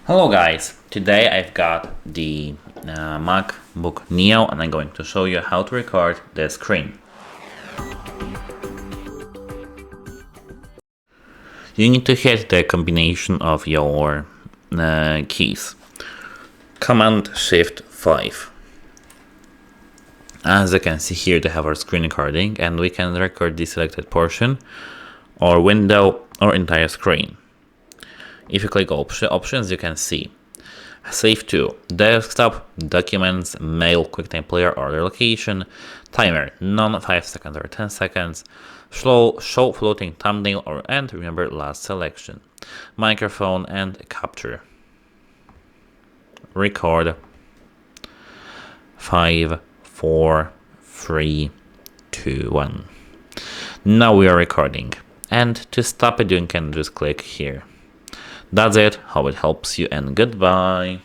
Hello guys, today I've got the MacBook Neo and I'm going to show you how to record the screen. You need to hit the combination of your keys. Command Shift 5. As you can see here, they have our screen recording and we can record the selected portion or window or entire screen. If you click options, you can see Save to Desktop, Documents, Mail, QuickTime Player, Order Location, Timer, none, 5 seconds or 10 seconds, Show floating thumbnail or end, remember last selection, Microphone and Capture. Record. 5, 4, 3, 2, 1. Now we are recording. And to stop it, you can just click here. That's it. Hope it helps you and goodbye.